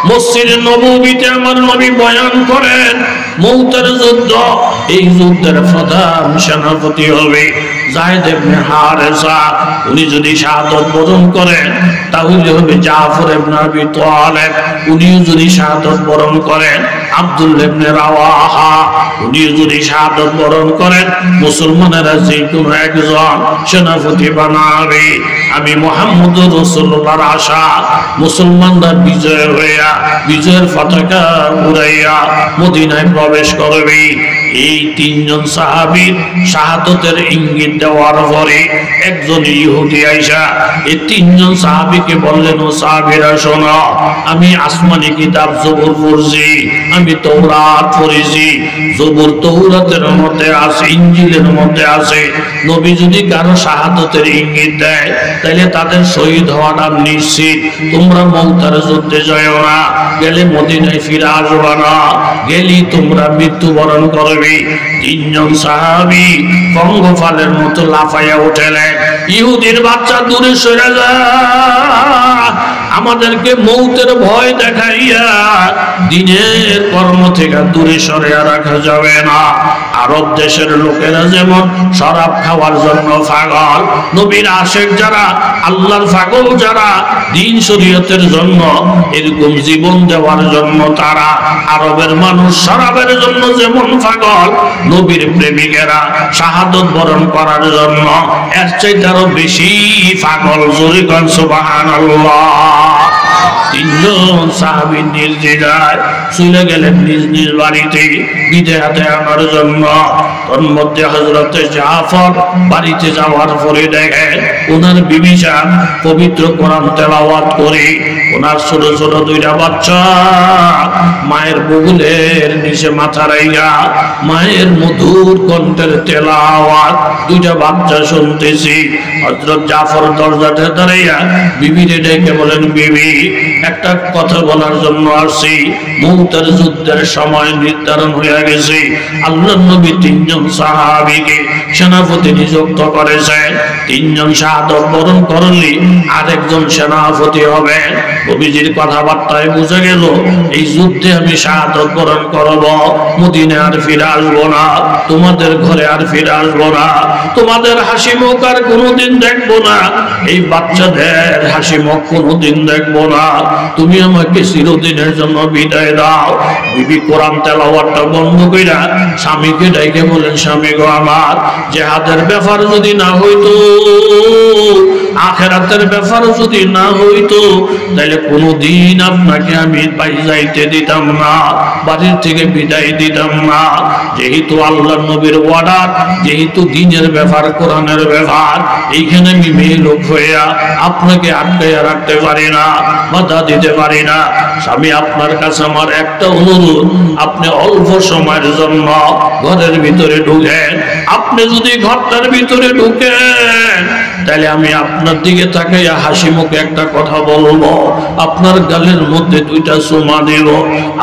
মসজিদে নববীতে আমার নবী বয়ান করেন মৌতের যুদ্ধ, এই যুদ্ধের প্রধান সেনাপতি হবে যায়েদ ইবনে হারেসা। উনি যদি শাহাদাত বরণ করেন তাহলে হবে জাফর ইবনে আবি তালেব। উনিও যদি শাহাদাত বরণ করেন আব্দুল্লাহ ইবনে রাওয়াহা। উনিও যদি শাহাদাত বরণ করেন মুসলমানেরা যে কোনো একজন সেনাপতি বানাবে। আমি মুহাম্মদুর রাসূলুল্লাহর আশা মুসলমানরা বিজয় হইয়া বিজয়ের পতাকা উড়াইয়া মদিনায় প্রবেশ করবে। এই তিনজন সাহাবীর শাহাদাতের ইঙ্গিত দেওয়ার পরে একজন ইহুদি আইসা এই তিনজন সাহাবীকে বললেন, ও সাহাবীরা শোনো, আমি আসমানি কিতাব জবুর পড়ছি, আমি তাওরাত পড়েছি। জবুর তাওরাতের মধ্যে আছে, ইনজিলের মধ্যে আছে, নবী যদি কারো শাহাদাতের ইঙ্গিত দেয় তাহলে তাদের শহীদ হওয়াটা নিশ্চিত। তোমরা মৌতার যুদ্ধে যায় না, গেলে মদিনায় ফিরে আসবা না, গেলি তোমরা মৃত্যুবরণ করবে। তিনজন সাহাবী পঙ্গপালের মতো লাফাইয়া উঠলেন, ইহুদির বাচ্চা দূরে সরে যা, আমাদেরকে মৌতের ভয় দেখাইয়া দিনের কর্ম থেকে দূরে সরিয়ে রাখা যাবে না। আরব দেশের লোকেরা যেমন শরাব খাওয়ার জন্য পাগল, নবীর আশেক যারা, আল্লাহর পাগল যারা, দিন শরীয়তের জন্য এরকম জীবন দেওয়ার জন্য তারা, আরবের মানুষ শরাবের জন্য যেমন পাগল, নবীর প্রেমিকেরা শাহাদাত বরণ করার জন্য এর চাইতে আরো বেশি পাগল। জোরে কোন সুবহানাল্লাহ। তিনজন সাহাবী নির্দ্বিধায় চলে গেলেন নিজ নিজ বাড়িতে বিদায় আনার জন্য। তোর মধ্যে হযরতে জাফর বাড়িতে যাওয়ার পরে দেখেন ওনার বিবি সাহেব পবিত্র কোরআন তেলাওয়াত করে, ওনার ছোট ছোট দুইটা বাচ্চা মায়ের বুকের নিচে মাথা রাইয়া মায়ের মধুর কণ্ঠের তেলাওয়াত দুইটা বাচ্চা শুনতেছি। হযরত জাফর দরজাতে দাঁড়াইয়া বিবিরে ডেকে বলেন, বিবি একটা কথা বলার জন্য আসছি। মৌতের যুদ্ধের সময় নির্ধারণ হয়ে গেছে, আল্লাহর নবী তিনজন সাহাবীকে সেনাপতি নিযুক্ত করেছেন। তিনজন শাহাদাত বরণ করলে আরেকজন সেনাপতি হবে। নবীজির কথাবার্তায় বুঝে গেল এই যুদ্ধে আমি শাহাদাত বরণ করব, মদিনায় আর ফিরে আসবো না, তোমাদের ঘরে আর ফিরে আসবো না, তোমাদের হাসি মুখ আর কোনোদিন দেখবো না, এই বাচ্চাদের হাসি মুখ কোনোদিন দেখবো না, তুমি আমাকে চিরদিনের জন্য বিদায় দাও। বিবি কোরআন তেলাওয়াতটা বন্ধ কইরা স্বামীকে ডাইকে বলেন, স্বামী গো আমার, জিহাদের ব্যাপার যদি না হইতো, আখিরাতের ব্যাপার যদি না হইতো, তাহলে কোনোদিন আপনাকে আমি পাই যাইতে দিতাম না, বাড়ির থেকে বিদায় দিতাম না। যেহেতু আল্লাহর নবীর অর্ডার, যেহেতু দ্বীনের ব্যাপার, কোরআনের ব্যাপার, এইখানে আমি মেয়ে লোক হইয়া আপনাকে আটকাইয়া রাখতে পারি না, বাধা দিতে পারি না। স্বামী, আপনার কাছে আমার একটা অনুরোধ, আপনি অল্প সময়ের জন্য ঘরের ভিতরে ঢুকেন। আপনি যদি ঘরটার ভিতরে ঢুকেন তাহলে আমি আপনার দিকে তাকাইয়া হাসি মুখে একটা কথা বলবো, আপনার গালের মধ্যে দুইটা চুমা দেব,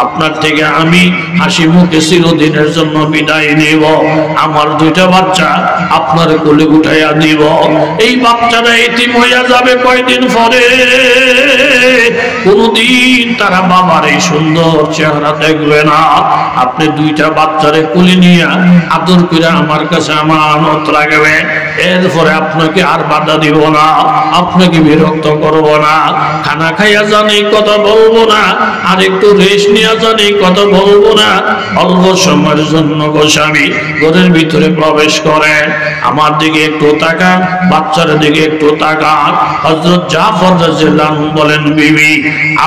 আপনার থেকে আমি হাসি মুখে চিরদিনের জন্য বিদায় নেব। আমার দুইটা বাচ্চা আপনার কোলে উঠাইয়া দিব। এই বাচ্চারা এতিম হইয়া যাবে কয়দিন পরে, কোনদিন তারা বাবার এই সুন্দর চেহারা দেখবে না। আপনি দুইটা বাচ্চারে কোলে নিয়ে আদর করে আমার কাছে আমানত রাখবেন। এরপরে আপনাকে আর বাধা দিব না, আপনাকে বিরক্ত করব না, খানা খাইয়া যান এই কথা বলবো না, আর একটু রেস্ট নিয়ে যান এই কথা বলবো না। অল্প সময়ের জন্য গো স্বামী ঘরের ভিতরে প্রবেশ করেন, আমার দিকে একটু তাকান, বাচ্চার দিকে একটু তাকান। হযরত জাফর রাদিয়াল্লাহু আনহু বলেন, বিবি,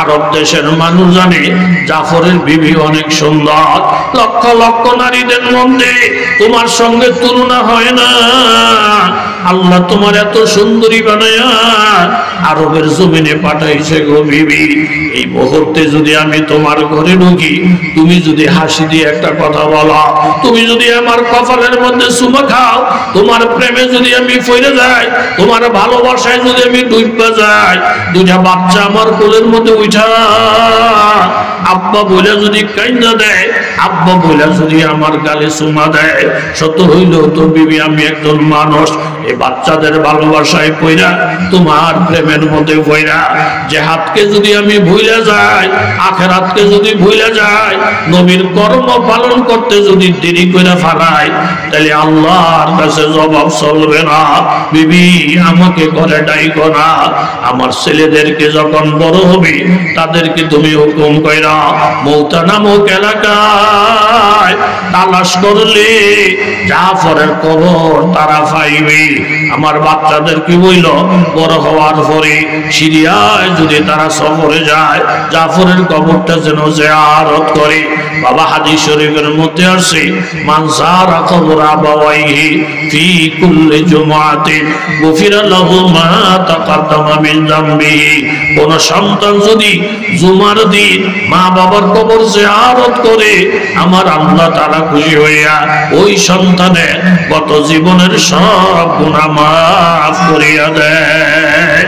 আরব দেশের মানুষ জানে জাফরের বিবি অনেক সুন্দর, লক্ষ লক্ষ নারীদের মধ্যে তোমার সঙ্গে তুলনা হয় না। আল্লাহ তোমার এত সুন্দরী বানায়া আরবের জমিনে পাঠাইছে গো বিবি। এই মুহূর্তে যদি আমি তোমার ঘরে ঢুকি, তুমি যদি হাসি দিয়ে একটা কথা বলো, তুমি যদি আমার কপালের মধ্যে চুমা খাও, তোমার প্রেমে যদি আমি পড়ে যাই, তোমার ভালোবাসায় যদি আমি ডুববা যাই, দুইটা বাচ্চা আমার কোলের মধ্যে উঠা আব্বা বলে যদি কাইন্দা দেয়, আব্বা বইলা যদি আমার গালে চুমা দেয়, সত্য হইলেও তো বিবি আমি একজন মানুষ। এই বাচ্চাদের ভালোবাসায় পইরা, তোমার প্রেমের মধ্যে পইরা, যে হাতকে যদি আমি ভুলে যাই, আখেরাতকে যদি ভুলে যাই, নবীর কর্ম পালন করতে যদি দেরি করে ফেলাই, তাহলে আল্লাহর কাছে জবাব চলবে না। বিবি আমাকে করে ডাইকো না, আমার ছেলেদেরকে যখন বড় হবে তাদেরকে তুমি হুকুম কইরা মৌতা নামক এলাকায় তালাশ করলে জাফরের কবর তারা পাইবে। আমার বাচ্চাদের কি বইল, বড় হওয়ার পরে সিরিয়ায় যদি তারা সফরে যায়, জাফরের কবরটা যেন জিয়ারত করে। বাবা হাদিস শরীফের মধ্যে আছে, মান যারা কবর আবাওয়াইহি ফি কুল্লি জুমআতিন গুফিরা লাহু মা তাকাদ্দামা মিন যামবিহি। কোন সন্তান যদি জুমার দিন মা বাবার কবর জিয়ারত করে, আমার আল্লাহ তাআলা খুশি হইয়া ওই সন্তানের গত জীবনের সব গুনাহ মাফ করিয়া দেয়।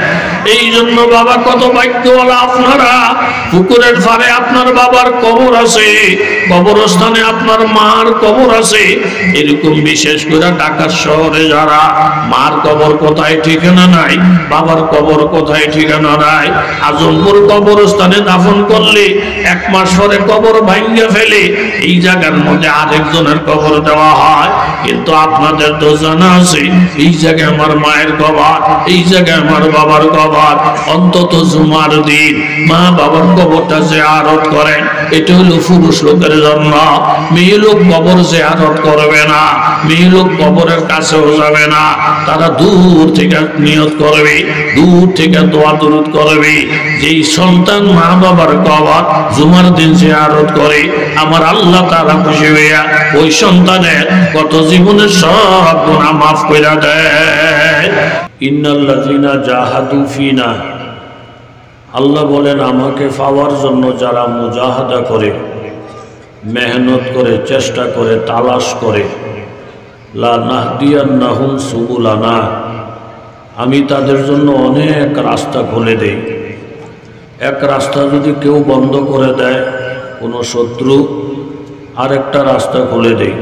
এই জন্য বাবা কত ভাগ্যওয়ালা আপনারা, পুকুরের পাড়ে আপনার বাবার কবর আছে, কবরস্থানে আপনার মার কবর আছে। এরকম বিশেষ করে ঢাকা শহরে যারা মার কবর কোথায় ঠিকানা নাই, বাবার কবর কোথায় ঠিকানা নাই, আজমপুর কবরস্থানে দাফন করলে 1 মাস পরে কবর ভাঙ্গা ফেলে এই জায়গার মধ্যে আরেকজনের কবর দেওয়া হয়। কিন্তু আপনাদের তো জানা আছে, এই জায়গায় আমার মায়ের কবর, এই জায়গায় আমার বাবার কবর। অন্তত জুমার দিন মা বাবার কবরটা জিয়ারত করেন। এটা হলো পুরুষ লোকের জন্য। মেয়ে লোক কবর জিয়ারত করবে না, মেয়ে লোক কবরের কাছেও যাবে না। তারা দূর থেকে নিয়ত করবে, দূর থেকে দোয়া দরুদ করবে। যেই সন্তান মা বাবার কবর জুমার দিন জিয়ারত করে, আমার আল্লাহ তাআলা খুশি হইয়া ওই সন্তানের কত জীবনের সব গুনাহ মাফ কইরা দেয়। ইন্নাল্লাযিনা জাহাদু ফিনা, আল্লাহ বলেন আমাকে পাওয়ার জন্য যারা মুজাহাদা করে, মেহনত করে, চেষ্টা করে, তালাশ করে, লা নাহদিয়ান্নাহুম সুবুলানা, আমি তাদের জন্য অনেক রাস্তা খুলে দেই। এক রাস্তা যদি কেউ বন্ধ করে দেয়, কোনো শত্রু, আরেকটা রাস্তা খুলে দেই।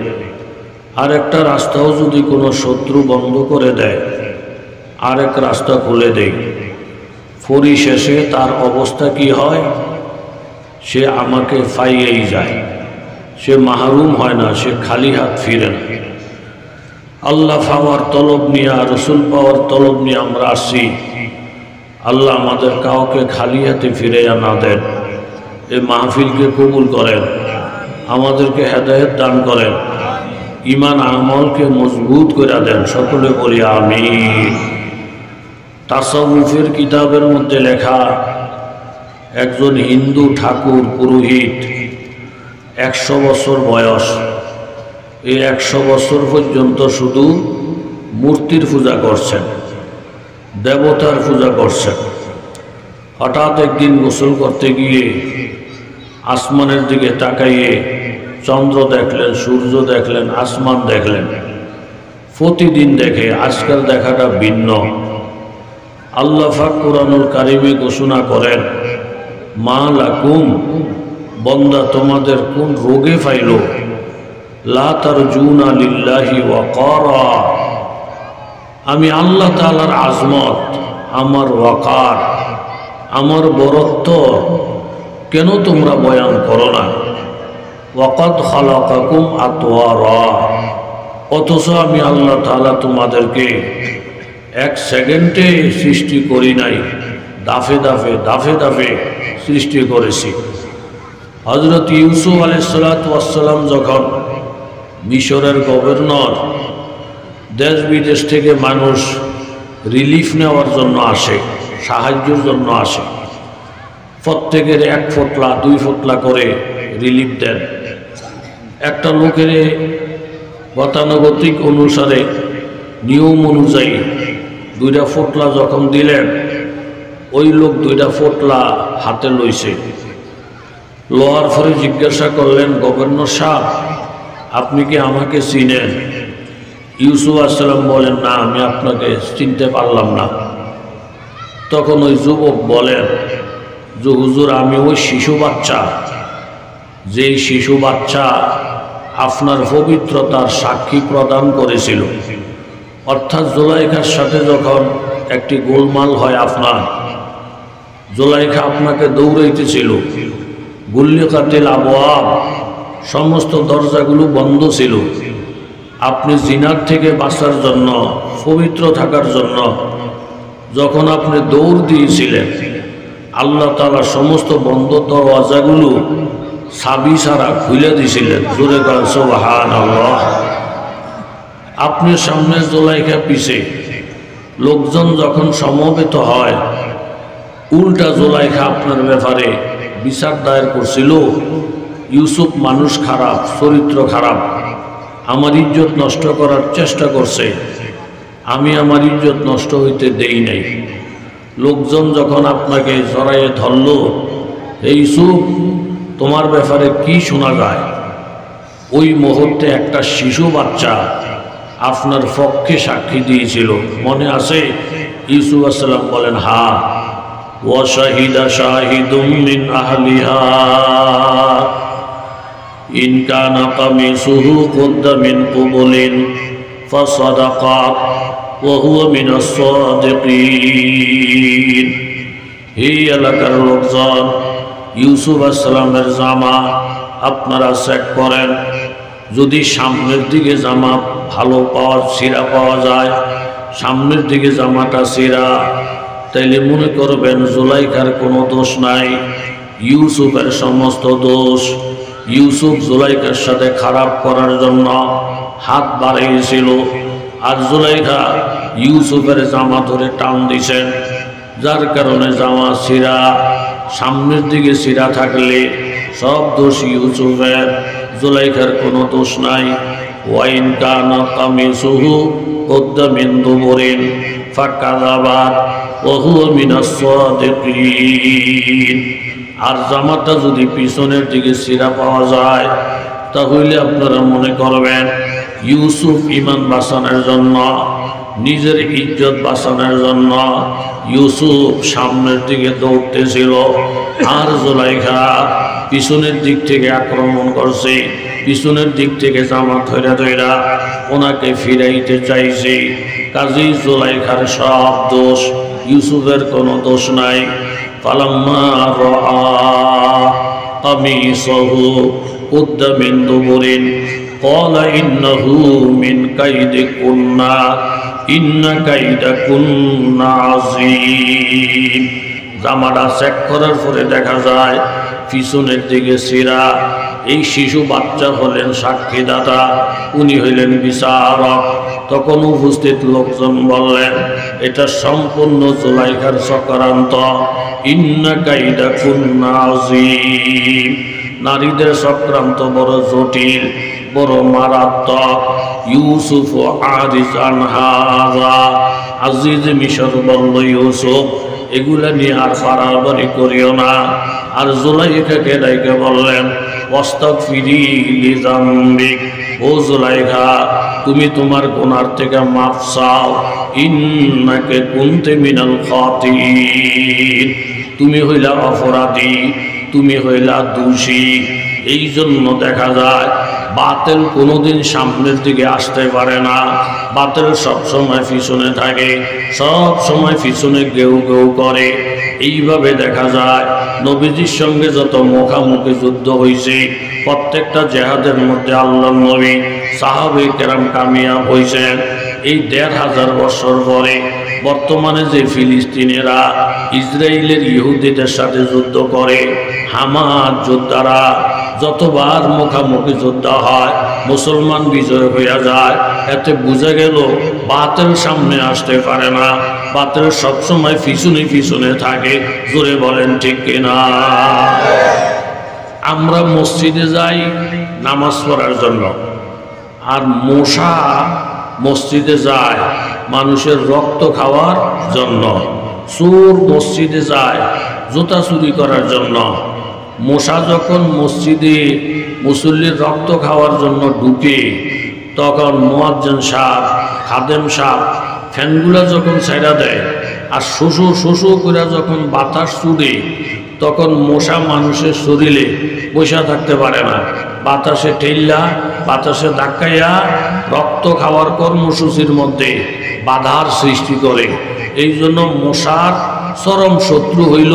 আরেকটা রাস্তাও যদি কোনো শত্রু বন্ধ করে দেয়, আরেক রাস্তা খুলে দেই। পরিশেষে তার অবস্থা কি হয়? সে আমাকে পাইয়েই যায়, সে মাহরুম হয় না, সে খালি হাত ফিরে না। আল্লাহ পাওয়ার তলব নিয়ে, রসুল পাওয়ার তলব নিয়ে আমরা আসি। আল্লাহ আমাদের কাউকে খালি হাতে ফিরে না দেন। এই মাহফিলকে কবুল করেন, আমাদেরকে হেদায়েত দান করেন, ঈমান আমলকে মজবুত করে দেন। সকলে বলি আমিন। তাসাউফের কিতাবের মধ্যে লেখা, একজন হিন্দু ঠাকুর পুরোহিত, 100 বছর বয়স। এই 100 বছর পর্যন্ত শুধু মূর্তির পূজা করছেন, দেবতার পূজা করছেন। হঠাৎ একদিন গোসল করতে গিয়ে আসমানের দিকে তাকাইয়ে চন্দ্র দেখলেন, সূর্য দেখলেন, আসমান দেখলেন। প্রতিদিন দেখে, আজকাল দেখাটা ভিন্ন। আল্লাহ পাক কুরআনুল কারীমে ঘোষণা করেন, মা লাকুম, বান্দা তোমাদের কোন রোগে পাইল, লা তারজুনা লিল্লাহি ওয়াকারা, আমি আল্লাহ তাআলার আজমত, আমার ওয়াকার, আমার বরত্ব কেন তোমরা বয়ান করো না? ওয়াকাদ খালাকাকুম আতওয়ারা, অথচ আমি আল্লাহ তাআলা তোমাদেরকে 1 সেকেন্ডে সৃষ্টি করি নাই, দাফে দাফে দাফে দাফে সৃষ্টি করেছি। হযরত ইউসুফ আলাইহিস সালাতু ওয়াস সালাম যখন মিশরের গভর্নর, দেশ বিদেশ থেকে মানুষ রিলিফ নেওয়ার জন্য আসে, সাহায্যের জন্য আসে। প্রত্যেকের 1 ফোঁটলা 2 ফোঁটলা করে রিলিফ দেন। একটা লোকের গতানুগতিক অনুসারে, নিয়ম অনুযায়ী 2টা ফোঁটলা যখন দিলেন, ওই লোক 2টা ফোঁটলা হাতে লইছে। লোয়ার পরে জিজ্ঞাসা করলেন, গভর্নর সাহেব, আপনি কি আমাকে চিনেন? ইউসুফ আলাইহিস সালাম বলেন, না, আমি আপনাকে চিনতে পারলাম না। তখন ওই যুবক বলেন যে হুজুর, আমি ওই শিশু বাচ্চা যে শিশু বাচ্চা আপনার পবিত্রতার সাক্ষী প্রদান করেছিল, অর্থাৎ জুলাইখার সাথে যখন একটি গোলমাল হয়, আপনার জুলাইখা আপনাকে দৌড়াইতেছিল, গুল্লিকাতিল আবওয়াব, সমস্ত দরজাগুলো বন্ধ ছিল, আপনি জিনার থেকে বাঁচার জন্য, পবিত্র থাকার জন্য যখন আপনি দৌড় দিয়েছিলেন, আল্লাহ তাআলা সমস্ত বন্ধ দরওয়াজাগুলো চাবি ছাড়া খুলে দিয়েছিলেন। জোরে বলেন সুবহানাল্লাহ। আপনার সামনে জুলাইখা পিছে, লোকজন যখন সমবেত হয়, উল্টা জুলাইখা আপনার ব্যাপারে বিচার দায়ের করছিল, ইউসুফ মানুষ খারাপ, চরিত্র খারাপ, আমার ইজ্জত নষ্ট করার চেষ্টা করছে, আমি আমার ইজ্জত নষ্ট হইতে দেই নাই। লোকজন যখন আপনাকে জড়াইয়ে ধরল, এই ইউসুফ তোমার ব্যাপারে কি শোনা যায়, ওই মুহূর্তে একটা শিশু বাচ্চা আপনার পক্ষে সাক্ষী দিয়েছিল, মনে আছে? ইউসুফ আলাইহিস সালাম বলেন, হা ওয়া শাহিদা শাহিদুম মিন আহলিহা ইন কানা কামিসুহু কুদ্দা মিন কুবুলিন ফাসাদাকা ওয়া হুয়া মিনাস সাদিকিন। এই এলাকার লোকজন, ইউসুফ আলাইহিস সালামের জামা আপনারা চেক করেন, যদি সামনের দিকে জামা ভালো ছিঁড়া পাওয়া যায়, সামনের দিকে জামাটা ছিঁড়া, তাইলে মনে করবেন জুলাইখার কোনো দোষ নাই, ইউসুফের সমস্ত দোষ। ইউসুফ জুলাইখার সাথে খারাপ করার জন্য হাত বাড়িয়েছিল, আর জুলাইখা ইউসুফের জামা ধরে টান দিছেন, যার কারণে জামা ছিঁড়া। সামনের দিকে ছিঁড়া থাকলে সব দোষ ইউসুফের, জুলাইখার কোনো দোষ নাই। ওয়াইন কানা কামিসুহু কুদ্দা মিন দুবুরিন ফাকাযাবাত ওয়া হুয়া মিনাস সাদিকিন। আর জামাটা যদি পিছনের দিকে ছিঁড়া পাওয়া যায়, তাহলে আপনারা মনে করবেন ইউসুফ ঈমান বাঁচানোর জন্য, নিজের ইজ্জত বাঁচানোর জন্য ইউসুফ সামনের দিকে দৌড়তেছিল, আর জুলাইখা পিছনের দিক থেকে আক্রমণ করছে, পিছনের দিক থেকে জামা ধইরা ধইরা ওনাকে ফিরাইতে চাইছে। কাজী জুলাইখার সব দোষ, ইউসুফের কোনো দোষ নাই। ফালাম্মা রাআ কামিসাহু কুদ্দা মিন দুবুরিন ক্বালা ইন্নাহু মিন কাইদিকুন্না ইন্না কাইদাকুন্না আযীম। জামাটা চেক করার পরে দেখা যায় পিছনের দিকে ছিঁড়া। এই শিশু বাচ্চা হলেন সাক্ষীদাতা, উনি হইলেন বিচারক। তখন উপস্থিত লোকজন বললেন, এটা সম্পূর্ণ জুলাইখার চক্রান্ত। ইন্না কাইদাকুন্না আযীম। নারীদের চক্রান্ত বড় জটিল, বড় মারাত্মক। ইউসুফ আরিজ আন হাযা। আজিজ মিশর বলল, ইউসুফ এগুলা নিয়ে আর বাড়াবাড়ি করিও না। আর জুলাইখাকে ডাইকে বললেন, ওয়াস্তাগফিরি লিযামবিক। ও জুলাইখা, তুমি তোমার গুনার থেকে মাফ চাও। ইন্নাকা কুনতি মিনাল খাতিঈন। তুমি হইলা অপরাধী, তুমি হইলা দোষী। এই জন্য দেখা যায় বাতিল কোনোদিন সামনের দিকে আসতে পারে না, বাতিল সবসময় পিছনে থাকে, সব সময় পিছনে গেউ গেউ করে। এইভাবে দেখা যায় নবীজির সঙ্গে যত মুখামুখি যুদ্ধ হয়েছে, প্রত্যেকটা জেহাদের মধ্যে আল্লাহর নবী সাহাবে কেরাম কামিয়াব হয়েছেন। এই ১৫০০ বছর পরে বর্তমানে যে ফিলিস্তিনেরা ইসরায়েলের ইহুদিদের সাথে যুদ্ধ করে, হামাস যোদ্ধারা যতবার মুখামুখি যুদ্ধ হয় মুসলমান বিজয় হইয়া যায়। এতে বোঝা গেল বাতিল সামনে আসতে পারে না, বাতিল সবসময় পিছনে পিছনে থাকে। জোরে বলেন ঠিক কিনা? আমরা মসজিদে যাই নামাজ পড়ার জন্য, আর মশা মসজিদে যায় মানুষের রক্ত খাওয়ার জন্য। চোর মসজিদে যায় জুতা চুরি করার জন্য। মশা যখন মসজিদে মুসল্লির রক্ত খাওয়ার জন্য ঢুকে, তখন মুয়াজ্জিন সাহেব, খাদেম সাহেব ফ্যানগুলা যখন ছেড়া দেয় আর শুশু শুশু করে যখন বাতাস ছুটে, তখন মশা মানুষের শরীরে বসে থাকতে পারে না, বাতাসে ঠেল্লা বাতাসে ধাক্কাইয়া রক্ত খাওয়ার কর্মসূচির মধ্যে বাধার সৃষ্টি করে। এই জন্য মশার চরম শত্রু হইল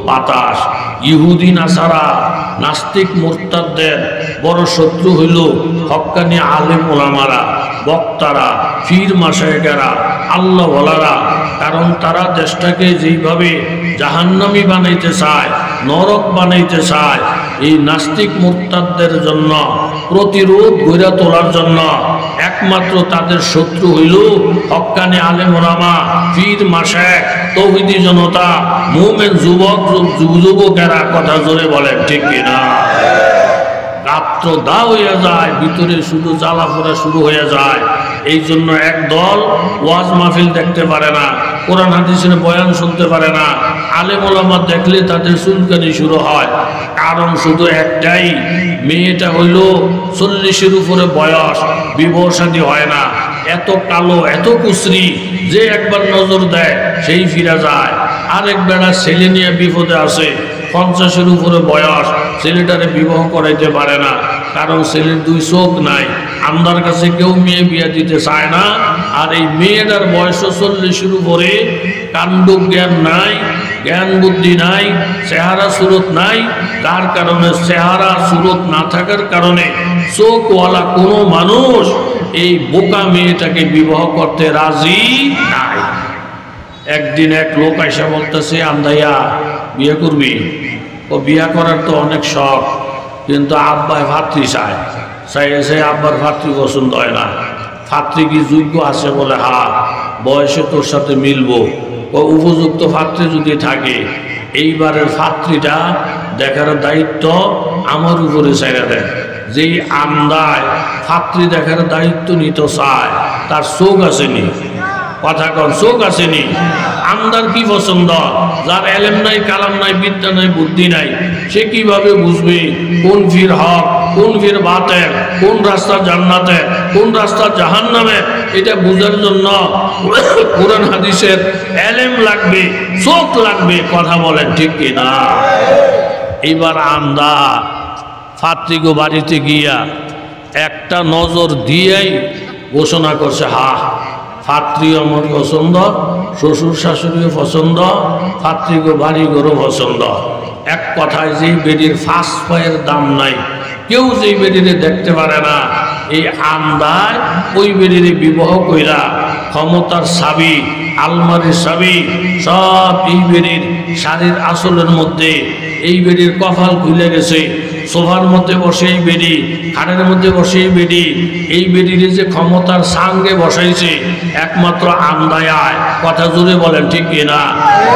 বাতাস। ইহুদি নাসারা নাস্তিক মুরতাদদের বড় শত্রু হইল হক্কানি আলেম ওলামারা, বক্তারা, পীর মাশায়েখেরা, আল্লাহ ওয়ালারা। কারণ তারা দেশটাকে যেইভাবে জাহান্নামী বানাইতে চায়, নরক বানাইতে চায়, এই নাস্তিক মুরতাদদের জন্য প্রতিরোধ গড়ে তোলার জন্য একমাত্র তাদের শত্রু হইল হক্কানি আলেম ওলামা, পীর মাশায়েখ, তৌহিদি জনতা, মুমিন যুবকেরা। কথা জোরে বলেন ঠিক কিনা? রাত্র দা হইয়া যায়, ভিতরে শুধু জ্বালা পোড়া শুরু হয়ে যায়। এই জন্য একদল ওয়াজ মাহফিল দেখতে পারে না, কোরআন হাদিসের বয়ান শুনতে পারে না। আলেম ওলামা দেখলে তাদের চুলকানি শুরু হয়। কারণ শুধু একটাই, মেয়েটা হইল 40-এর উপরে বয়স, বিবাহ শাদী হয় না, এত কালো এত কুচরি যে একবার নজর দেয় সেই ফিরা যায়। আরেক বেড়া ছেলে নিয়ে বিপদে আসে, 50-এর উপরে বয়স, ছেলেটারে বিবাহ করাইতে পারে না, কারণ ছেলের 2 চোখ নাই। আমদার কাছে কেউ মেয়ে বিয়ে দিতে চায় না। আর এই মেয়েটার বয়স 40-এর উপরে, কাণ্ড জ্ঞান নাই, জ্ঞান বুদ্ধি নাই, চেহারা সুরত নাই। তার কারণে চেহারা সুরত না থাকার কারণে চোখওয়ালা কোনো মানুষ এই বোকা মেয়েটাকে বিবাহ করতে রাজি নাই। একদিন এক লোক এসে বলতেছে, আন্দাইয়া বিয়ে করবি? ও বিয়ে করার তো অনেক শখ, কিন্তু আব্বায় ভাতৃ চায়, চাইছে আব্বার ভাতৃ পছন্দ হয় না। ভাতৃ কি যোগ্য আছে? বলে হ্যাঁ, বয়সে তোর সাথে মিলবো। ও উপযুক্ত ভাতৃ যদি থাকে, এইবারের ভাতৃটা দেখার দায়িত্ব আমার উপরে ছেড়ে দেয়। যেই আমদায় ভাতৃ দেখার দায়িত্ব নিতে চায়, তার চোখ আসেনি। কথা কন, চোখ আসেনি। আমদার কি পছন্দ? যার এলেম নাই, কালাম নাই, বিদ্যা নাই, বুদ্ধি নাই, সে কিভাবে বুঝবে কোন ফির হক, কোন ফির বাতের, কোন রাস্তা জান্নাতে, কোন রাস্তা জাহান্নামে? এটা বুঝার জন্য কোরআন হাদিসের এলেম লাগবে, চোখ লাগবে। কথা বলেন ঠিক কিনা? এইবার আমদা ফাত্রিগো বাড়িতে গিয়া একটা নজর দিয়েই ঘোষণা করছে, হা ফাত্রী আমার পছন্দ, শ্বশুর শাশুড়িও পছন্দ, ফাত্রিগো বাড়ি ঘরও পছন্দ। এক কথায় যেই বেডির ফার্স্ট পায়ের দাম নাই, কেউ যেই বেডিরে দেখতে পারে না, এই আমদায় ওই বেডিরে বিবাহ কইরা ক্ষমতার চাবি, আলমারির চাবি সব এই বেডির শাড়ির আসলের মধ্যে। এই বেডির কপাল খুলে গেছে, সোফার মধ্যে বসে এই বেডি, খাটের মধ্যে বসে এই বেডি। এই বেডির যে ক্ষমতার সাঙ্গে বসাইছে একমাত্র আমদায়। কথা জুড়ে বলেন ঠিক কিনা?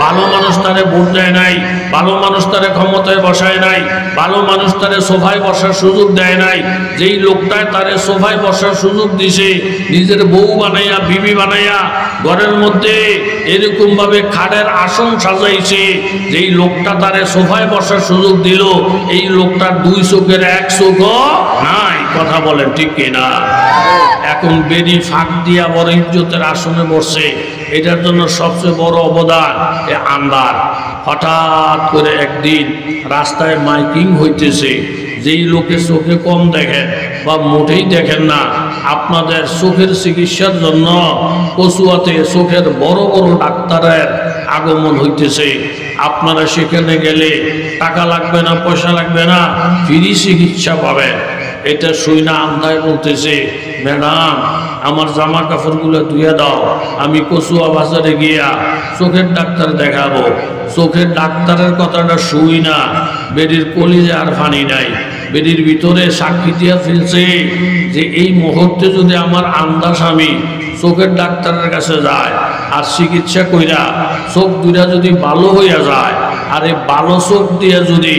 ভালো মানুষ তারে ভোট দেয় নাই, ভালো মানুষ তারে ক্ষমতায় বসায় নাই, ভালো মানুষ তারে সোফায় বসার সুযোগ দেয় নাই। যেই লোকটায় তারে সোফায় বসার সুযোগ দিছে, নিজের বউ বানাইয়া, বিবি বানাইয়া ঘরের মধ্যে এরকম ভাবে খাটের আসন সাজাইছে, যেই লোকটা তারে সোফায় বসার সুযোগ দিল, এই লোকটার 2 চোখের 1 চোখও নাই। কথা বলেন ঠিক কিনা? এখন বেরি ফাঁক দিয়া বড় ইজ্জতের আসনে বসছে। এটার জন্য সবচেয়ে বড় অবদান এ আমদার। হঠাৎ করে একদিন রাস্তায় মাইকিং হইতেছে, যেই লোকে চোখে কম দেখেন বা মোটেই দেখেন না, আপনাদের চোখের চিকিৎসার জন্য কচুয়াতে চোখের বড় বড় ডাক্তারের আগমন হইতেছে। আপনারা সেখানে গেলে টাকা লাগবে না, পয়সা লাগবে না, ফ্রি চিকিৎসা পাবেন। এটা শুই না আমদায় বলতেছে, ম্যাডাম আমার জামা কাপড়গুলো ধুয়ে দাও, আমি কচুয়া বাজারে গিয়া চোখের ডাক্তার দেখাবো। চোখের ডাক্তারের কথাটা শুই না, বেডির কলিজে আর পানি নাই। বেডির ভিতরে সাক্ষী দিয়া ফেলছে যে এই মুহূর্তে যদি আমার আমদা স্বামী চোখের ডাক্তারের কাছে যায় আর চিকিৎসা কইরা চোখ দুইটা যদি ভালো হইয়া যায়, আর এই ভালো চোখ দিয়ে যদি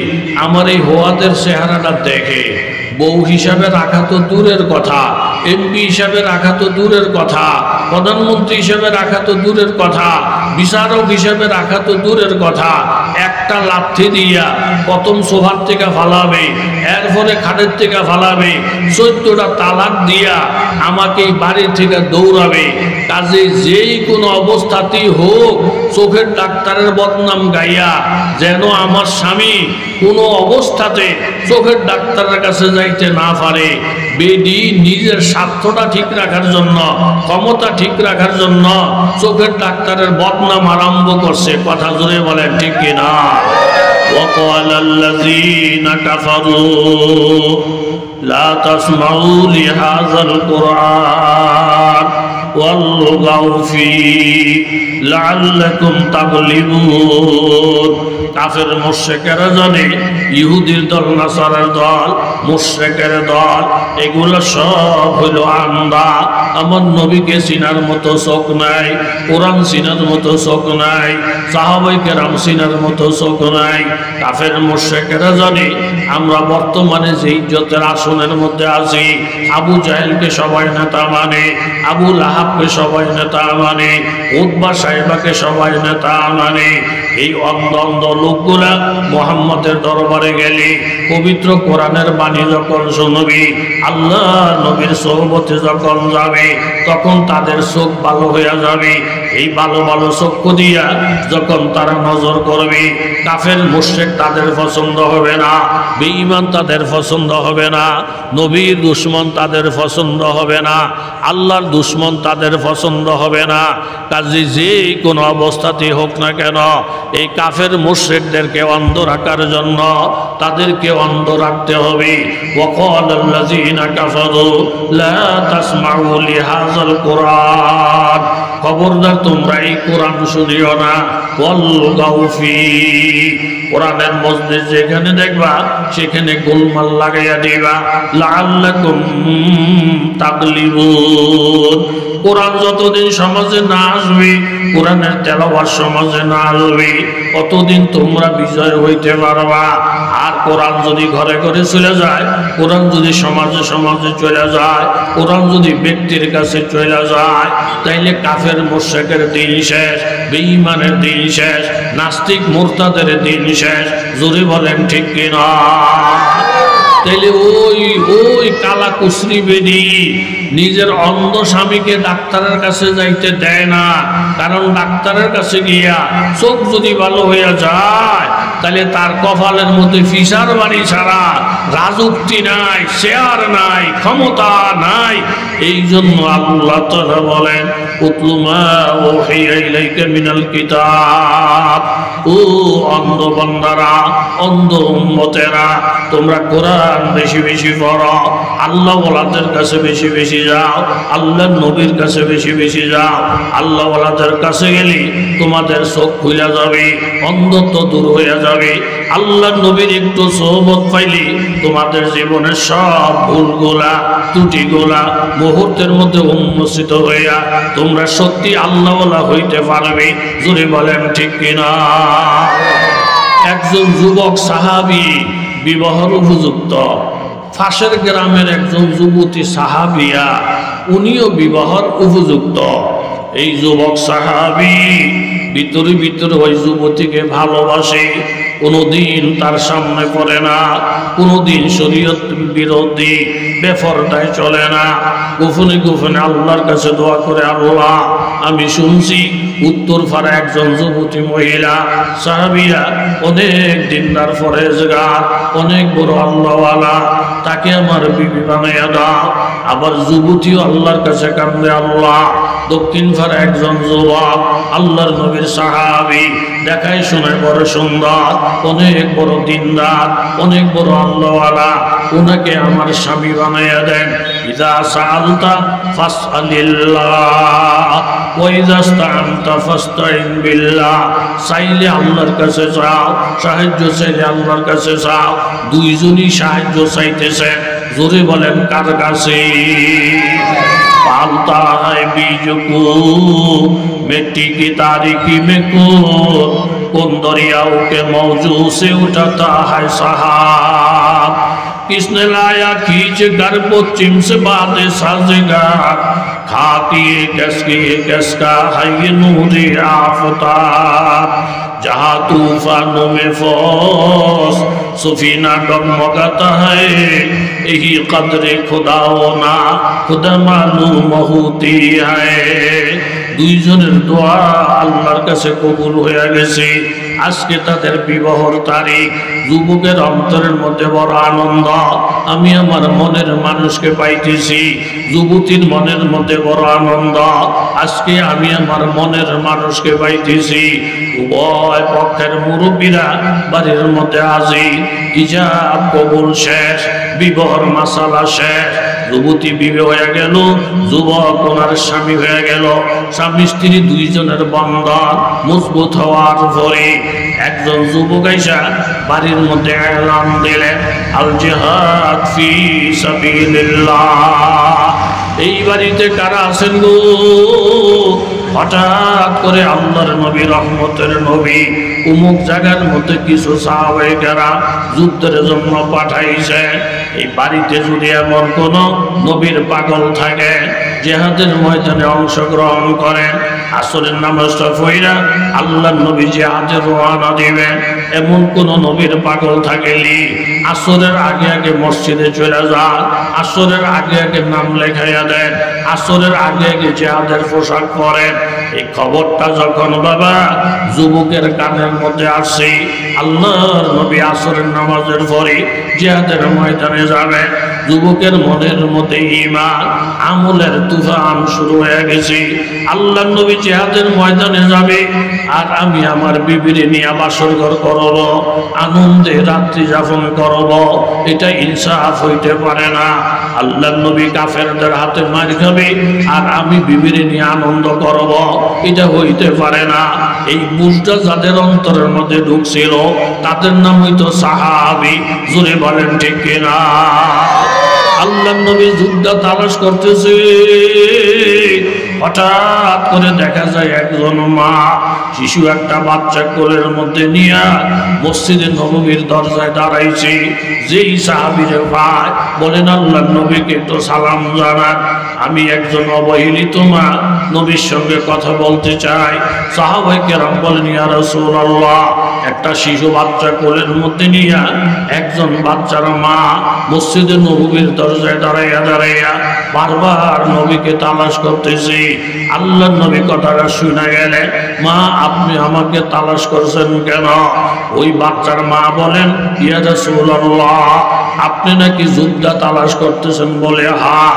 আমার এই হোয়াদের চেহারাটা দেখে, বউ হিসাবে রাখা তো দূরের কথা, এমপি হিসাবে রাখা তো দূরের কথা, প্রধানমন্ত্রী হিসাবে রাখা তো দূরের কথা, বিচারক হিসাবে রাখা তো দূরের কথা, একটা লাথি দিয়া প্রথম সোফার থেকে ফালাবে, এরপরে খাটের থেকে ফালাবে, 14টা তালাক দিয়া আমাকে এই বাড়ির থেকে দৌড়াবে। কাজে যেই কোনো অবস্থাতেই হোক চোখের ডাক্তারের বদনাম গাইয়া যেন আমার স্বামী কোনো অবস্থাতে চোখের ডাক্তারের কাছে যাইতে না পারে। বেডি নিজের স্বার্থটা ঠিক রাখার জন্য, ক্ষমতা ঠিক রাখার জন্য চোখের ডাক্তারের বদনাম আরম্ভ করছে। কথা জোরে বলেন ঠিক কিনা? وقال الذين كفروا لا تسمعوا لهذا القرآن والغوا فيه لعلكم تغلبون। কাফের মুশরিকেরা জানে ইহুদির দল, নাসারার দল, মুশরিকের দল এগুলো সব হলো আন্ধা। আমার নবীকে চিনার মতো চোখ নাই, কোরআন চিনার মতো চোখ নাই, সাহাবায়ে কেরাম চিনার মতো চোখ নাই। কাফের মুশরিকেরা জানে আমরা বর্তমানে যে ইজ্জতের আসনের মধ্যে আছি, আবু জাহেলকে সবাই নেতা মানে, আবু লাহাবকে সবাই নেতা মানে, উতবা সাহেবাকে সবাই নেতা মানে। এই অন্ধ অন্ধ লোকগুলা মুহাম্মদের দরবারে গেলে পবিত্র কোরআনের বাণী যখন শুনবি, আল্লাহ নবীর সোহবতে যখন যাবে, তখন তাদের চোখ ভালো হয়ে যাবে। এই ভালো ভালো চক্ষু দিয়া যখন তারা নজর করবে, কাফের মুশরিক তাদের পছন্দ হবে না, বেঈমান তাদের পছন্দ হবে না, নবীর দুশমন তাদের পছন্দ হবে না, আল্লাহর দুশমন তাদের পছন্দ হবে না। কাজে যে কোনো অবস্থাতে হোক না কেন এই কাফের মুশরিকদেরকে অন্ধ রাখার জন্য তাদেরকে অন্ধ রাখতে হবে। ওয়াকাল আল্লাযীনা কাফারু লা তাসমাউ লিহাযাল কুরআন, খবরদার তোমরা এই কোরআন শুনিও না। ওয়ালগাউ ফী, কোরআনের মজলিস যেখানে দেখবা সেখানে গোলমাল লাগাইয়া দিবা। লাআল্লাকুম তাগলিবুন, কোরআন যতদিন সমাজে না আসবে, কোরআনের তেলাওয়াত সমাজে না আসবে, ততদিন তোমরা বিজয় হইতে পারবা। আর কোরআন যদি ঘরে ঘরে চলে যায়, কোরআন যদি সমাজে সমাজে চলে যায়, কোরআন যদি ব্যক্তির কাছে চলে যায়, তাইলে কাফের মুশরিকের দিন শেষ, বেঈমানের দিন শেষ, নাস্তিক মুরতাদের দিন শেষ। জোরে বলেন ঠিক কিনা? তাইলে ওই কালা কুসরি বেডি নিজের অন্ধ স্বামীকে ডাক্তারের কাছে যাইতে দেয় না, কারণ ডাক্তারের কাছে গিয়া চোখ যদি ভালো হইয়া যায় তাহলে তার কপালের মধ্যে ফিসার বাড়ি ছাড়া রাজুক্তি নাই, শেয়ার নাই, ক্ষমতা নাই। এই জন্য আল্লাহ তাআলা বলেন উতলু মা ওহিয়া ইলাইকা মিনাল কিতাব, ও অন্ধ বান্দারা, অন্ধ উম্মতেরা, তোমরা কোরআন বেশি বেশি পড়ো, আল্লাহ ওয়ালাদের কাছে বেশি বেশি যাও, আল্লাহর নবীর কাছে বেশি বেশি যাও। আল্লাহ ওয়ালাদের কাছে গেলে তোমাদের চোখ খুলে যাবে, অন্ধত্ব দূর হয়ে যাবে। আল্লাহর নবীর একটু সোহবত পাইলে তোমাদের জীবনের সব ভুলগুলা, ত্রুটিগুলা মুহূর্তের মধ্যে উন্মোচিত হইয়া তোমরা সত্যি আল্লাহ ওয়ালা হইতে পারবে। জোরে বলেন ঠিক কিনা? একজন যুবক সাহাবী বিবাহের উপযুক্ত, পাশের গ্রামের একজন যুবতী সাহাবিয়া, উনিও বিবাহের উপযুক্ত। এই যুবক সাহাবী ভিতরে ভিতরে ওই যুবতীকে ভালোবাসে, কোনোদিন তার সামনে পড়ে না, কোনোদিন শরীয়ত বিরোধী বেপরদায় চলে না। গোপনে গোপনে আল্লাহর কাছে দোয়া করে, আল্লাহ আমি শুনছি উত্তর পাড়া একজন যুবতী মহিলা সাহাবিয়া অনেক দিনদার পরেজগার, অনেক বড় আল্লাহওয়ালা, তাকে আমার বিবি বানাইয়া দাও। আবার যুবতীও আল্লাহর কাছে কান্দে, আল্লাহ দক্ষিণ পাড়া একজন যুবক আল্লাহর নবীর সাহাবী, দেখায় শোনায় বড় সুন্দর, অনেক বড় দিনদার, অনেক বড় আল্লাহওয়ালা, ওনাকে আমার স্বামী বানাইয়া দেন। ইযা সাআলতা ফাসআলিল্লাহ ওয়া ইযা ইসতাআনতা ফাসতাইন বিল্লাহ, চাইলে আল্লাহর কাছে চাও, সাহায্য চাইলে আল্লাহর কাছে চাও। দুইজনই সাহায্য চাইতেছে। জোরে বলেন কার কাছে? पालता है बीज को मिट्टी की तारीकी में को, उन दरियाओं के मौजू से उठाता है सहाब। किसने लाया खींच कर पश्चिम से बातें साजेगा, खाकी किसका है ये नूरे आफताब, जहाँ तूफानों में फौज सुफीना डगमगाता है, यही कदरे खुदा होना खुदा मालूम होती है। দুইজনের দোয়া আল্লাহর কাছে কবুল হয়ে গেছে। আজকে তাদের বিবাহর তারিখ। যুবকের অন্তরের মধ্যে বড় আনন্দ, আমি আমার মনের মানুষকে পাইতেছি। যুবতীর মনের মধ্যে বড় আনন্দ, আজকে আমি আমার মনের মানুষকে পাইতেছি। উভয় পক্ষের মুরব্বীরা বাড়ির মধ্যে হাজির। ইজাব কবুল শেষ, বিবাহর মাসালা শেষ। যুবতী বিবাহ হয়ে গেল, যুবক ওনার স্বামী হয়ে গেল। স্বামী স্ত্রী দুইজনের বন্ধন মজবুত হওয়ার পরে একজন যুবক আইসা বাড়ির মধ্যে এলান দিলেন, আল জিহাদ ফি সাবিলিল্লাহ। এই বাড়িতে কারা আছেন গো? হঠাৎ করে আল্লাহর নবী, রহমতের নবী উমুক জায়গার মধ্যে কিছু সাহাবায়ে কেরাম যুদ্ধের জন্য পাঠাইছে। এই বাড়িতে যদি এমন কোন নবীর পাগল থাকে, জিহাদের ময়দানে অংশগ্রহণ করেন, আসরের নামাজটা পড়া আল্লাহর নবী জিহাদে রওনা দিবেন, এমন কোন নবীর পাগল থাকলে আসরের আগে আগে মসজিদে চলে যান, আসরের আগে আগে নাম লেখাইয়া দেন, আসরের আগে আগে জিহাদের পোশাক পরেন। এই খবরটা যখন বাবা যুবকের কানের মধ্যে আসছে, আল্লাহর নবী আসরের নামাজের পরে জিহাদের ময়দানে যাবেন, যুবকের মনের মধ্যে ঈমান আমলের তুফান শুরু হয়ে গেছে। আল্লাহর নবী জিহাদের ময়দানে যাবে, আর আমি আমার বিবিরে নিয়ে বাসর ঘর করব, আনন্দে রাত্রি যাপন করব, এটা ইনসাফ হইতে পারে না। আল্লাহর নবী কাফেরদের হাতে মার খাবে, আর আমি বিবিরে নিয়ে আনন্দ করব, এটা হইতে পারে না। এই বুঝটা যাদের অন্তরের মধ্যে ঢুকছিল তাদের নাম হইতো সাহাবী। জোরে বলেন ঠিক কিনা? আল্লাহর নবী যুদ্ধ তালাশ করতেছে, হঠাৎ করে দেখা যায় একজন মা শিশু একটা বাচ্চা কোলের মধ্যে নিয়ে মসজিদে নববীর দরজায় দাঁড়াইছে। যেই সাহাবীরে ভাই বলেন, আল্লাহর নবীকে তো সালাম জানান, আমি একজন অবহেলিত মা, নবীর সঙ্গে কথা বলতে চাই। সাহাবায়ে কেরাম বলেন, ইয়া রাসূলুল্লাহ, একটা শিশু বাচ্চা কোলের মধ্যে নিয়ে একজন বাচ্চার মা মসজিদে নববীর দরজায় দাঁড়াইয়া দাঁড়াইয়া বারবার নবীকে তালাশ করতেছি। আল্লাহর নবী কথাটা শুনে গেলেন, মা আপনি আমাকে তালাশ করছেন কেন? ওই বাচ্চার মা বলেন, ইয়া রাসূলুল্লাহ, আপনি নাকি যুদ্ধ তালাশ করতেছেন বলে, হ্যাঁ,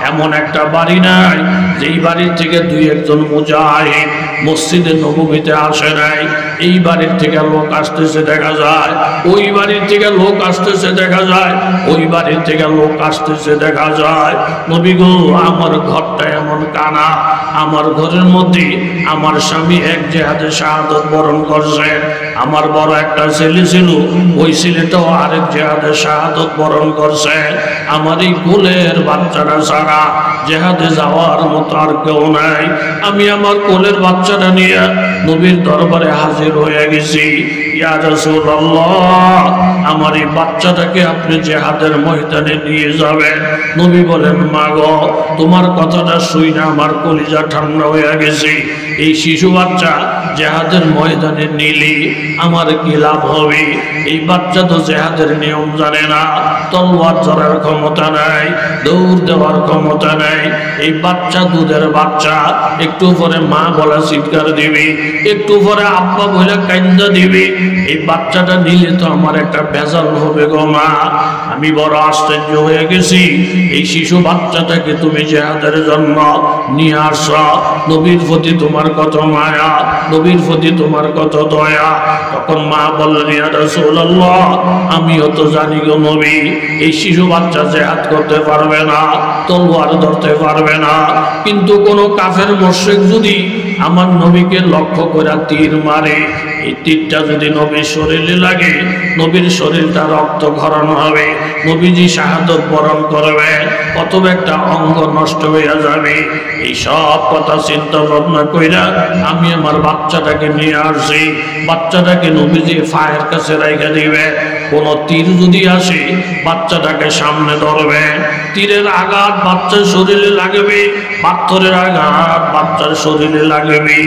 এমন একটা বাড়ি নাই যেই বাড়ির থেকে দুই একজন মুজাহিদ মসজিদে নববীতে আসে নাই। এই বাড়ির থেকে লোক আসতেছে দেখা যায়, ওই বাড়ির থেকে লোক আসতেছে দেখা যায়, ওই বাড়ির থেকে লোক আসতেছে দেখা যায়। নবী গো, আমার ঘরটা এমন কানা, আমার ঘরের মধ্যে আমার স্বামী এক জিহাদে শাহাদাত বরণ করছে, আমার বড় একটা ছেলে ছিল, ওই ছেলেটাও আরেক জিহাদে শাহাদাত বরণ করছে। আমার এই কোলের বাচ্চাটা ছাড়া জিহাদে যাওয়ার মতো আর কেউ নাই। আমি আমার কোলের বাচ্চাটা নিয়ে নবীর দরবারে হাজির হয়ে গেছি। ইয়া রাসূলুল্লাহ, আমার এই বাচ্চাটাকে আপনি জিহাদের ময়দানে নিয়ে যাবেন। নবী বলেন, মা গো, তোমার কথাটা শুনে আমার কলিজা ঠান্ডা হয়ে গেছে। এই শিশু বাচ্চা জিহাদের ময়দানে নিলে আমার কি লাভ হবে? এই বাচ্চা তো জিহাদের নিয়ম জানে না, তলোয়ার ধরার ক্ষমতা নাই, দৌড় দেওয়ার ক্ষমতা নাই। এই বাচ্চা দুধের বাচ্চা, একটু পরে মা বলা চিৎকার দিবে, একটু পরে আব্বা বলে কান্দা দিবে। এই বাচ্চাটা নিলে তো আমার একটা ভেজাল হবে গো মা। আমি বড় আশ্চর্য হয়ে গেছি, এই শিশু বাচ্চাটাকে তুমি জিহাদের জন্য নিয়ে আসছ, নবীর প্রতি তোমার কত মায়া, নবীর প্রতি তোমার কত দয়া। তখন মা বললেন, ইয়া রাসূলুল্লাহ, আমিও তো জানি গো নবী, এই শিশু বাচ্চা জিহাদ করতে পারবে না, তলোয়ার ধরতে পারবে না, কিন্তু কোন কাফের মুশরিক যদি আমার নবীকে লক্ষ্য করে তীর মারে, এই তীরটা যদি নবীর শরীরে লাগে নবীর শরীরটা রক্ত ক্ষরণ হবে, নবীজি শাহাদত বরণ করবে, অথবা একটা অঙ্গ নষ্ট হয়ে যাবে। এই সব কথা চিন্তা ভাবনা কইরা আমি আমার বাচ্চাটাকে নিয়ে আসছি। বাচ্চাটাকে নবীজি ফায়ের কাছে রেখে দিবে। কোন তীর যদি আসে বাচ্চাটাকে সামনে ধরবে, তীরের আঘাত বাচ্চার শরীরে লাগবে, পাথরের আঘাত বাচ্চার শরীরে লাগবে,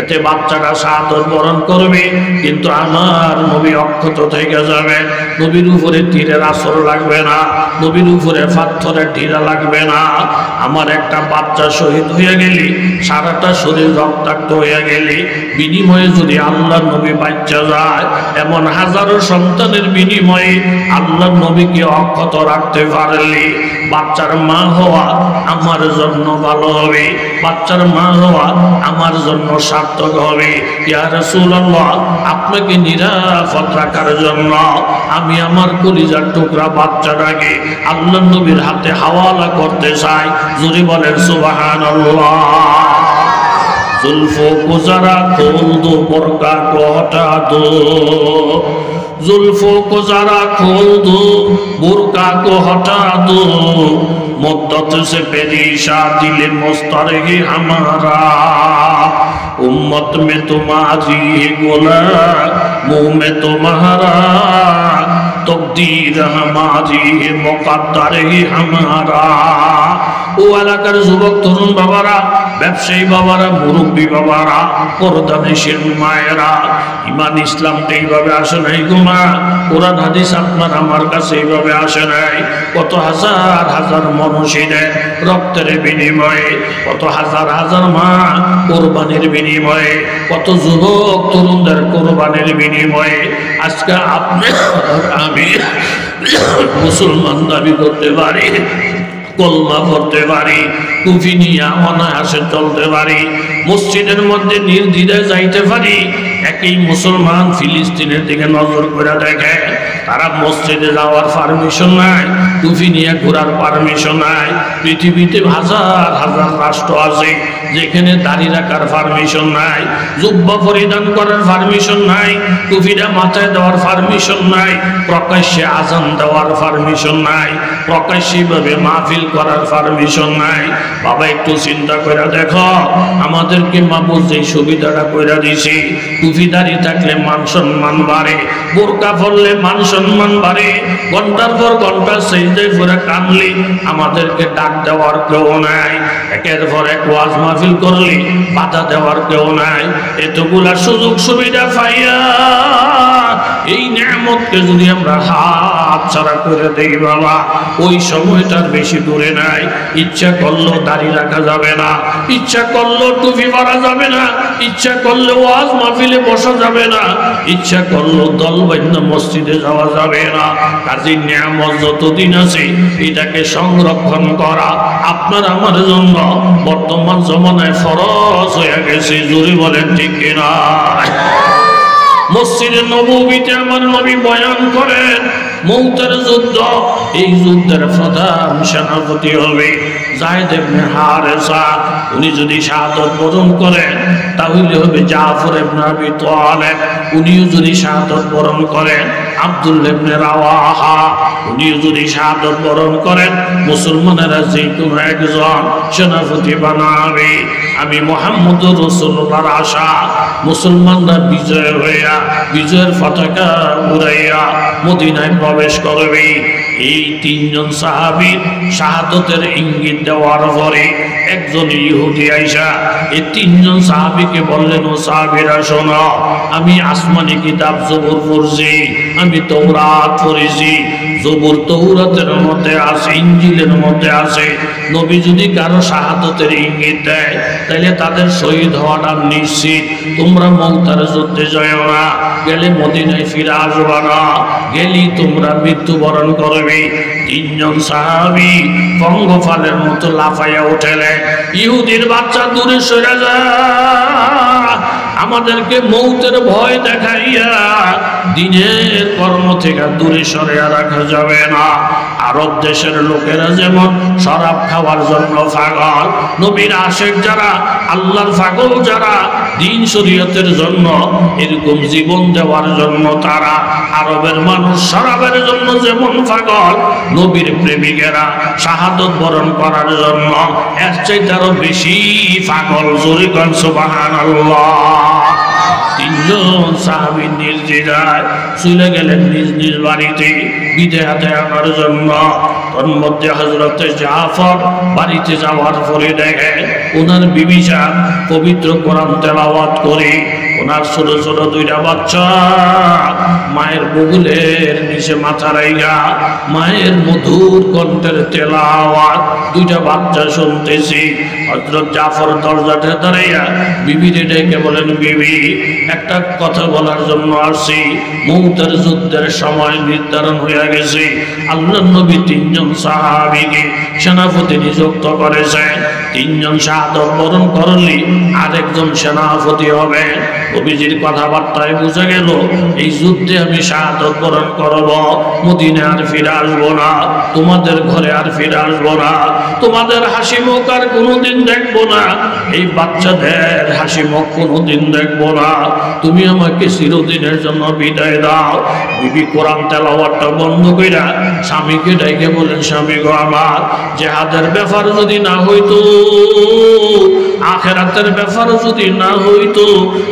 এতে বাচ্চাটা শাহাদত বরণ করবে, কিন্তু আমার নবী অক্ষত থেকে যাবে। নবীর উপরে তীরের আসর লাগবে না, নবীর উপরে পাথরের ঢিলা লাগবে না। আমার একটা বাচ্চা শহীদ হয়ে গেলে, সারাটা শরীর রক্তাক্ত হয়ে গেলে, বিনিময়ে যদি আল্লাহ নবী বাচ্চা যায়, এমন হাজারো সন্তানের বিনিময়ে আল্লাহ নবীকে অক্ষত রাখতে পারলে বাচ্চার মা হওয়া আমার জন্য ভালো হবে, বাচ্চার মা হওয়া আমার জন্য সার্থক হবে। ইয়া রাসূলুল্লাহ, আপনাকে নিরাপদ রাখার জন্য আমি আমার কলিজার টুকরা বাচ্চাটাকে আল্লাহ নবীর হাতে হাওয়ালা করতে চাই। জোরে বলেন সুবহানাল্লাহ। जुल्फों को जरा खोल दो, बुर्का को हटा दो, जुल्फों को जरा खोल दो, बुर्का को हटा दो, मुद्दत से पेरीशा दिल मुस्तरही हमारा, उम्मत में तुम्हारी गुलाम, मुंह में तुम्हारा, तकदीर हमारी मुकद्दर ही हमारा। ও এলাকার যুবক তরুণ বাবারা, ব্যবসায়ী বাবারা, মুরব্বী বাবারা, পর্দানিশীল মায়েরা, ইমান ইসলামটা এইভাবে আসে নাই গো মা। কোরআন হাদিস আপনার আমার কাছে এইভাবে আসে নাই। কত হাজার হাজার মানুষের রক্তের বিনিময়ে, কত হাজার হাজার মা কোরবানির বিনিময়ে, কত যুবক তরুণদের কোরবানির বিনিময়ে আজকে আপনি আমি মুসলমান দাবি করতে পারি, কলমা পড়তে পারি, টুপি নিয়ে অনায়াসে চলতে পারি, মসজিদের মধ্যে নির্দ্বিধায় যাইতে পারি। একই মুসলমান ফিলিস্তিনের দিকে নজর করে দেখে, তারা মসজিদে যাওয়ার পারমিশন নাই, টুপি নিয়ে ঘোরার পারমিশন নাই। পৃথিবীতে হাজার হাজার রাষ্ট্র আছে যেখানে দাড়ি রাখার পারমিশন নাই, জুব্বা পরিধান করার পারমিশন নাই, টুপিটা মাথায় দেওয়ার পারমিশন নাই, প্রকাশ্যে আজান দেওয়ার পারমিশন নাই, প্রকাশ্যে ভাবে মাহফিল করার পারমিশন নাই। বাবা একটু চিন্তা করে দেখো, আমাদেরকে মাহবুব যে সুবিধাটা করে দিছি, টুপি দাড়ি থাকলে মান সম্মান বাড়ে, বোরকা পরলে মান সম্মান বাড়ে, ঘন্টার পর ঘন্টা সেজদায় পড়ে কানলে আমাদেরকে ডাক দেওয়ার কেউ নাই, একের পর এক ওয়াজ মাহফিল করলে বাধা দেওয়ার কেউ নাই। এতগুলা সুযোগ সুবিধা পাইয়া এই নিয়ামতকে যদি আমরা হাত ছাড়া করে দেই বাবা, ওই সময়টার বেশি দূরে নাই। ইচ্ছা করলো দাড়ি রাখা যাবে না, ইচ্ছা করলো টুপি পরা যাবে না, ইচ্ছা করলে ওয়াজ মাহফিলে বসা যাবে না, ইচ্ছা করলো দলবদ্ধ মসজিদে যাওয়া যাবে না। কাজী নিয়ামত যতদিন আছে এটাকে সংরক্ষণ করা আপনার আমার জন্য বর্তমান জমানায় ফরজ হয়ে গেছে। জোরে বলেন ঠিক কিনা? মসজিদে নববীতে আমার নবী বয়ান করেন মৌতের যুদ্ধ, এই যুদ্ধের প্রধান সেনাপতি হবে যায়েদ ইবনে হারেসা। উনি যদি শাহাদত বরণ করেন তাহলে হবে জাফর ইবনে আবি তালেব। উনিও যদি শাহাদত বরণ করেন আব্দুল্লাহ ইবনে রাওয়াহা। উনিও যদি শাহাদত বরণ করেন মুসলমানেরা যে কোনো একজন সেনাপতি বানাবে। আমি মুহাম্মদুর রাসূলুল্লাহর আশা মুসলমানরা বিজয় হইয়া বিজয়ের পতাকা উড়াইয়া মদিনায় প্রবেশ করবে। এই তিনজন সাহাবীর শাহাদতের ইঙ্গিত দেওয়ার পরে একজন ইহুদি আইসা এই তিনজন সাহাবীকে বললেন, ও সাহাবীরা শোনো, আমি আসমানি কিতাব জবুর পড়ছি, আমি তাওরাত পড়েছি। জবুর তাওরাতের মধ্যে আছে, ইনজিলের মধ্যে আছে, নবী যদি কারো শাহাদতের ইঙ্গিত দেয় তাহলে তাদের শহীদ হওয়াটা নিশ্চিত। তোমরা মৌতার যুদ্ধে যাও না, গেলে মদিনায় ফিরে আসবা না, গেলি তোমরা মৃত্যুবরণ করবে। তিনজন সাহাবী পঙ্গপালের মতো লাফাইয়া উঠেলে, ইহুদির বাচ্চা দূরে সরে যা, আমাদেরকে মৌতের ভয় দেখাইয়া দিনের কর্ম থেকে দূরে সরে রাখা যাবে না। আরব দেশের লোকেরা যেমন শরাব খাওয়ার জন্য পাগল, নবীর আশেক যারা, আল্লাহর পাগল যারা, দিন শরীয়তের জন্য এরকম জীবন দেওয়ার জন্য তারা, আরবের মানুষ শরাবের জন্য যেমন পাগল, নবীর প্রেমিকেরা শাহাদত বরণ করার জন্য এর চাইতে আরো বেশি পাগল। জোরে কোন সুবহানাল্লাহ। তিনজন সাহাবী নির্দ্বিধায় চলে গেলেন নিজ নিজ বাড়িতে বিদায় আনার জন্য। তোর মধ্যে হযরতে জাফর বাড়িতে যাওয়ার পরে দেখে ওনার বিবি জান পবিত্র কোরআন তেলাওয়াত করে, ওনার ছোট ছোট দুইটা বাচ্চা মায়ের বুকুলের নিচে মাথা রাইগা মায়ের মধুর কণ্ঠের তেলাওয়াত দুইটা বাচ্চা শুনতেছি। হযরত জাফর দরজাতে দাঁড়াইয়া বিবিরে ডেকে বলেন, বিবি একটা কথা বলার জন্য আসছি। মৌতের যুদ্ধের সময় নির্ধারণ হয়ে গেছে, আল্লাহর নবী তিনজন সাহাবীকে সেনাপতি নিযুক্ত করেছেন। তিনজন শাহাদত বরণ করলে আরেকজন সেনাপতি হবে। নবীজির কথাবার্তায় বুঝে গেল এই যুদ্ধে আমি শাহাদত বরণ করব, মদিনায় আর ফিরে আসবো না, তোমাদের ঘরে আর ফিরে আসবো না, তোমাদের হাসি মুখ আর কোনোদিন দেখবো না, এই বাচ্চাদের হাসি মুখ কোনোদিন দেখবো না, তুমি আমাকে চিরদিনের জন্য বিদায় দাও। বিবি কোরআন তেলাওয়াতটা বন্ধ কইরা স্বামীকে ডাইকে বলেন, স্বামী গো আমার, জিহাদের ব্যাপার যদি না হইতো, আখিরাতের ব্যাপার যদি না হইতো,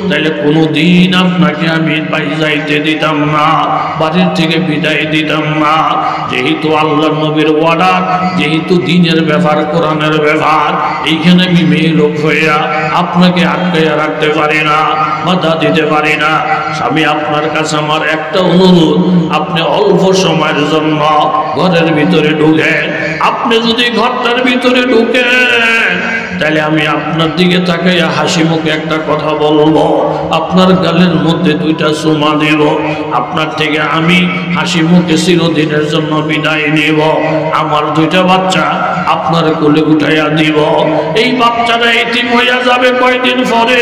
তাহলে কোনোদিন আপনাকে আমি পাই যাইতে দিতাম না, বাড়ির থেকে বিদায় দিতাম না। যেহেতু আল্লাহর নবীর ওয়ার্ডার, যেহেতু দ্বীনের ব্যাপার, কোরআনের ব্যাপার, এইখানে আমি মেয়ে লোক হইয়া আপনাকে আটকাইয়া রাখতে পারি না, বাধা দিতে পারি না। স্বামী আপনার কাছে আমার একটা অনুরোধ, আপনি অল্প সময়ের জন্য ঘরের ভিতরে ঢুকেন। আপনি যদি ঘরটার ভিতরে ঢুকেন তাহলে আমি আপনার দিকে তাকাইয়া হাসি মুখে একটা কথা বলবো, আপনার গালের মধ্যে দুইটা চুমা দেব, আপনার থেকে আমি হাসি মুখে চিরদিনের জন্য বিদায় নেব। আমার দুইটা বাচ্চা আপনার কোলে উঠাইয়া দিব। এই বাচ্চারা এতিম হইয়া যাবে কয়দিন পরে,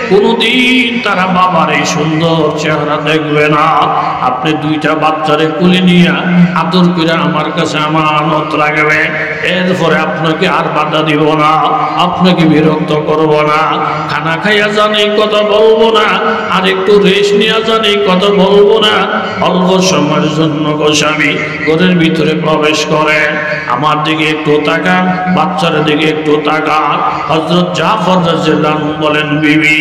কোনদিন তারা বাবার এই সুন্দর চেহারা দেখবে না। আপনি দুইটা বাচ্চারে কোলে নিয়ে আদর করে আমার কাছে আমানত রাখবে। এরপরে আপনাকে আর বাধা দিব না, আপনাকে বিরক্ত করব না, খানা খাইয়া জানি কথা বলবো না, আর একটু রেস্ট নিয়ে জানি কথা বলবো না। অল্প সময়ের জন্য গোস্বামী ঘরের ভিতরে প্রবেশ করে, আমার দিকে একটু তাকান, বাচ্চার দিকে একটু তাকান। হযরত জাফর রাদিয়াল্লাহু আনহু বলেন, বিবি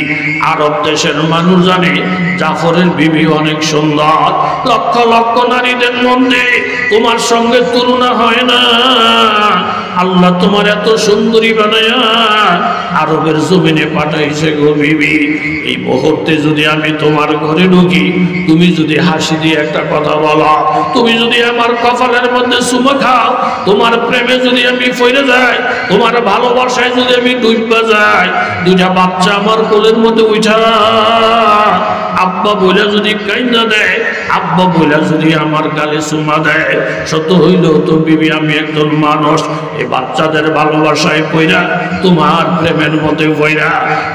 আরব দেশের মানুষ জানে জাফরের বিবি অনেক সুন্দর, লক্ষ লক্ষ নারীদের মধ্যে তোমার সঙ্গে তুলনা হয় না। আল্লাহ তোমার এত সুন্দরী বানায়া আরবের জমিনে পাঠাইছে গো বিবি। এই মুহূর্তে যদি আমি তোমার ঘরে ঢুকি, তুমি যদি হাসি দিয়ে একটা কথা বলো, তুমি যদি আমার কপালের মধ্যে চুমা খাও, তোমার প্রেমে যদি আমি পড়ে যাই, তোমার ভালোবাসায় যদি আমি ডুববা যাই, দুইটা বাচ্চা আমার কোলের মধ্যে উঠা আব্বা বলে যদি কাইন্দা দেয়, আব্বা বলে যদি আমার গালে চুমা দেয়, সত্য হইল তো বিবি আমি একজন মানুষ। এই বাচ্চাদের ভালোবাসায় পইরা, তোমার প্রেমের মধ্যে পইরা,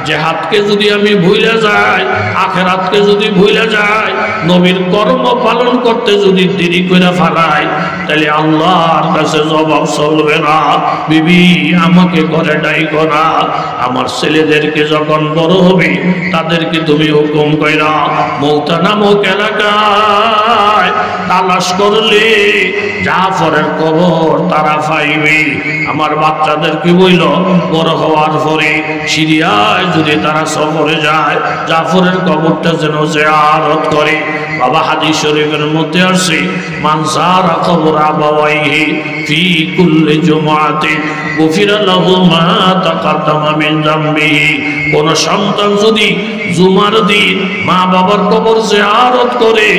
জিহাদকে যদি আমি ভুলে যাই, আখিরাতকে যদি ভুলে যাই, নবীর কর্ম পালন করতে যদি দেরি করে ফেলাই, তাহলে আল্লাহর কাছে জবাব চলবে না। বিবি আমাকে ঘরে ডাইকো না, আমার ছেলেদেরকে যখন বড় হবে তাদেরকে তুমি হুকুম কইরা মৌতা নামক এলাকায় তালাশ করলে জাফরের কবর তারা পাইবে। আমার বাচ্চাদেরকে বইল বড় হওয়ার পরে সিরিয়ায় যদি তারা সফরে যায়, জাফরের কবরটা যেন জিয়ারত করে। বাবা হাদিস শরীফের মধ্যে আছে, মান যারা কবর আবাওয়াইহি ফি কুল্লি জুমআতিন গুফিরা লাহু মা তাকাদ্দামা মিন যামবিহি। কোন সন্তান যদি জুমার দিন মা বাবার কবর জিয়ারত করে,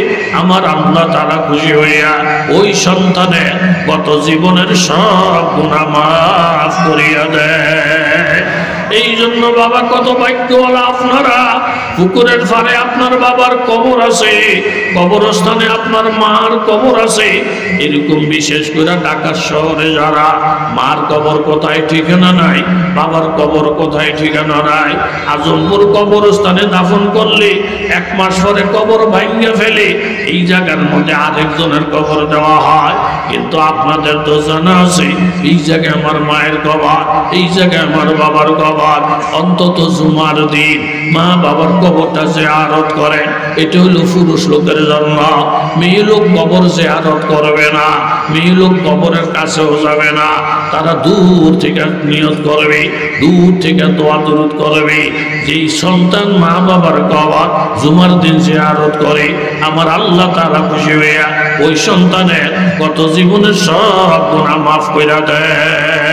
আমার আল্লাহ তাআলা খুশি হইয়া ওই সন্তানের গত জীবনের সব গুনাহ মাফ করিয়া দেয়। এই জন্য বাবা কত ভাগ্যওয়ালা আপনারা, পুকুরের পাড়ে আপনার বাবার কবর আছে, কবরস্থানে আপনার মার কবর আছে। এরকম বিশেষ করে ঢাকা শহরে যারা মার কবর কোথায় ঠিকানা নাই, বাবার কবর কোথায় ঠিকানা নাই, আজমপুর কবরস্থানে দাফন করলে 1 মাস পরে কবর ভাঙিয়ে ফেলে, এই জায়গার মধ্যে আরেকজনের কবর দেওয়া হয়। কিন্তু আপনাদের তো জানা আছে এই জায়গায় আমার মায়ের কবর, এই জায়গায় আমার বাবার কবর। অন্তত জুমার দিন মা বাবার কবরটা জিয়ারত করেন। এটা হলো পুরুষ লোকের জন্য। মেয়ে লোক কবর জিয়ারত করবে না, মেয়ে লোক কবরের কাছেও যাবে না। তারা দূর থেকে নিয়ত করবে, দূর থেকে দোয়া দরুদ করবে। যেই সন্তান মা বাবার কবর জুমার দিন জিয়ারত করে, আমার আল্লাহ তাআলা খুশি হইয়া ওই সন্তানের গত জীবনের সব গুনাহ মাফ কইরা দেয়।